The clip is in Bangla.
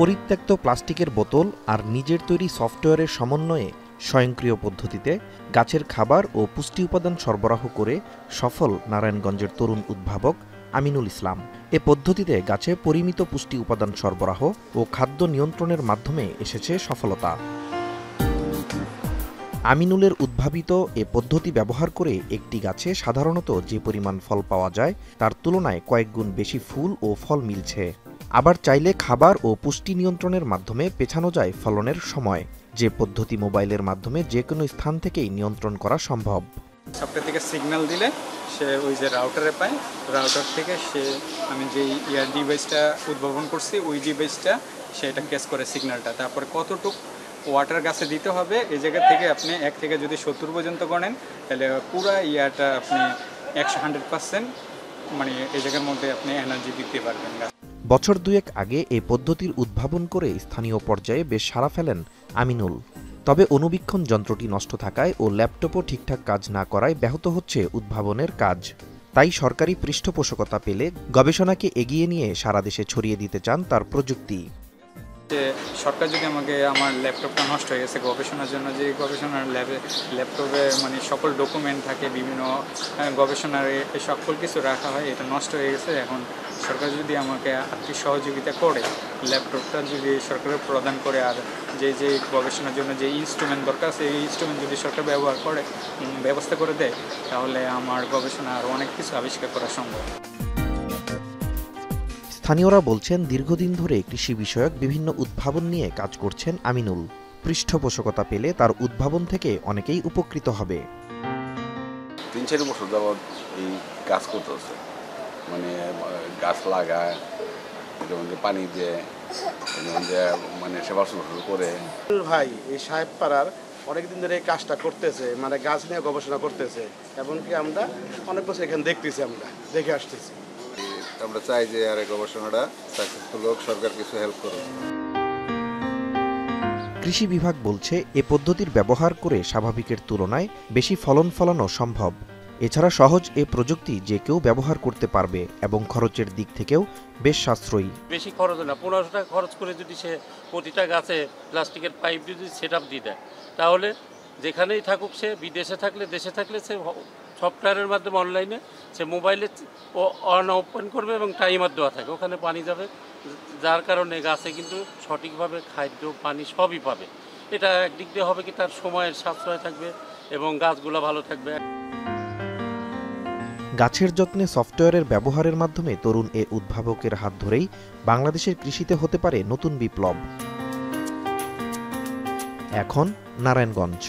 পরিত্যক্ত প্লাস্টিকের বোতল আর নিজের তৈরি সফটওয়্যারের সমন্বয়ে স্বয়ংক্রিয় পদ্ধতিতে গাছের খাবার ও পুষ্টি উপাদান সরবরাহ করে সফল নারায়ণগঞ্জের তরুণ উদ্ভাবক আমিনুল ইসলাম। এ পদ্ধতিতে গাছে পরিমিত পুষ্টি উপাদান সরবরাহ ও খাদ্য নিয়ন্ত্রণের মাধ্যমে এসেছে সফলতা। আমিনুলের উদ্ভাবিত এ পদ্ধতি ব্যবহার করে একটি গাছে সাধারণত যে পরিমাণ ফল পাওয়া যায় তার তুলনায় কয়েক গুণ বেশি ফুল ও ফল মিলছে। আবার চাইলে খাবার ও পুষ্টি নিয়ন্ত্রণের মাধ্যমে পেছানো যায় ফলনের সময়, যে পদ্ধতি মোবাইলের মাধ্যমে যে কোনো স্থান থেকেই নিয়ন্ত্রণ করা সম্ভব। সফটওয়্যার থেকে সিগন্যাল দিলে সে ওই যে রাউটারে পায়, রাউটার থেকে সে আমি যেই ডিভাইসটা উদ্ভাবন করছি ওই ডিভাইসটা সে এটা ক্যাচ করে সিগন্যালটা, তারপরে কতটুকু ওয়াটার গাছে দিতে হবে এই জায়গা থেকে আপনি 1 থেকে যদি 70 পর্যন্ত গণেন তাহলে পুরা আপনি 100% মানে এই জায়গার মধ্যে আপনি এনার্জি দিতে পারবেন। বছর দুয়েক আগে এই পদ্ধতির উদ্ভাবন করে স্থানীয় পর্যায়ে বেশ সাড়া ফেলেন আমিনুল। তবে অণুবীক্ষণ যন্ত্রটি নষ্ট থাকায় ও ল্যাপটপও ঠিকঠাক কাজ না করায় ব্যাহত হচ্ছে উদ্ভাবনের কাজ। তাই সরকারি পৃষ্ঠপোষকতা পেলে গবেষণাকে এগিয়ে নিয়ে সারা দেশে ছড়িয়ে দিতে চান তার প্রযুক্তি। সরকার যদি আমাকে আমার ল্যাপটপটা নষ্ট হয়ে গেছে গবেষণার জন্য, যে গবেষণার ল্যাপটপে মানে সকল ডকুমেন্ট থাকে, বিভিন্ন গবেষণার সকল কিছু রাখা হয়, এটা নষ্ট হয়ে গেছে। এখন সরকার যদি আমাকে আর্থিক সহযোগিতা করে ল্যাপটপটা যদি সরকারের প্রদান করে, আর যে গবেষণার জন্য যে ইনস্ট্রুমেন্ট দরকার সেই ইনস্ট্রুমেন্ট যদি সরকার ব্যবহার করে ব্যবস্থা করে দেয় তাহলে আমার গবেষণা আরও অনেক কিছু আবিষ্কার করা সম্ভব। স্থানীয়রা বলছেন দীর্ঘদিন ধরে কৃষি বিষয়ক বিভিন্ন উদ্ভাবন নিয়ে কাজ করছেন আমিনুল। পৃষ্ঠপোষকতা পেলে তার উদ্ভাবন থেকে অনেকেই উপকৃত হবে। 3-4 বছর যাবৎ এই কাজ করতেছে, মানে গাছ লাগায়, পানি দিয়ে মানে সেবা শুশ্রূষা করে। ভাই এই সাহেব পাড়ার অনেকদিন ধরে এই কাজটা করতেছে, মানে গাছ নিয়ে গবেষণা করতেছে, এমনকি আমরা অনেক বছর এখানে দেখতেছি, আমরা দেখে আসতেছি। আমরা চাই যে আর গবেষণাটা সাকসেসফুল হোক, সরকার কিছু হেল্প করুক। কৃষি বিভাগ বলছে এ পদ্ধতির ব্যবহার করে স্বাভাবিকের তুলনায় বেশি ফলন ফলানো সম্ভব। এছাড়া সহজ এ প্রযুক্তি যে কেউ ব্যবহার করতে পারবে এবং খরচের দিক থেকেও বেশ সাশ্রয়ী। বেশি খরচ না, 1500 টাকা খরচ করে যদি সে প্রতিটা গাছে প্লাস্টিকের পাইপ যদি সেট আপ দিয়ে দেয় তাহলে যেখানেই থাকুক, সে বিদেশে থাকলে দেশে থাকলে সে সফটওয়্যারের মাধ্যমে অনলাইনে সে মোবাইলে অন ওপেন করবে এবং টাইমার দেওয়া থাকে, ওখানে পানি যাবে, যার কারণে গাছে কিন্তু সঠিকভাবে খাদ্য পানি সবই পাবে। এটা একদিক দিয়ে হবে কি তার সময়ের সাশ্রয় থাকবে এবং গাছগুলো ভালো থাকবে। গাছের যত্নে সফটওয়্যারের ব্যবহারের মাধ্যমে তরুণ এ উদ্ভাবকের হাত ধরেই বাংলাদেশের কৃষিতে হতে পারে নতুন বিপ্লব। এখন নারায়ণগঞ্জ।